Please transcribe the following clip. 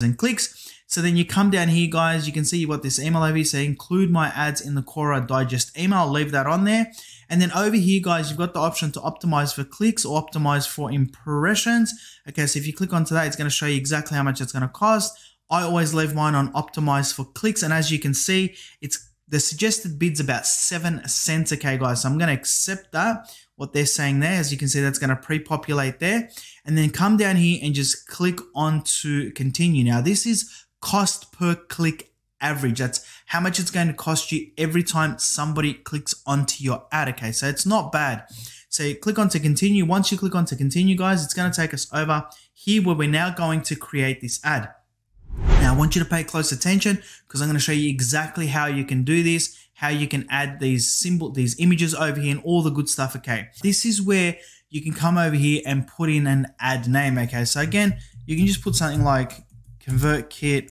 and clicks. So then you come down here, guys, you can see you've got this email over here saying include my ads in the Quora digest email. I'll leave that on there. And then over here, guys, you've got the option to optimize for clicks or optimize for impressions. Okay, so if you click onto that, it's going to show you exactly how much it's going to cost. I always leave mine on optimize for clicks. And as you can see, it's the suggested bid's about 7 cents. Okay, guys, so I'm going to accept that. What they're saying there, as you can see, that's going to pre-populate there. And then come down here and just click on to continue. Now, this is cost per click average. That's how much it's going to cost you every time somebody clicks onto your ad. Okay, so it's not bad. So you click on to continue. Once you click on to continue, guys, it's going to take us over here where we're now going to create this ad. Now, I want you to pay close attention because I'm going to show you exactly how you can do this, how you can add these images over here and all the good stuff. Okay, this is where you can come over here and put in an ad name. Okay, so again, you can just put something like ConvertKit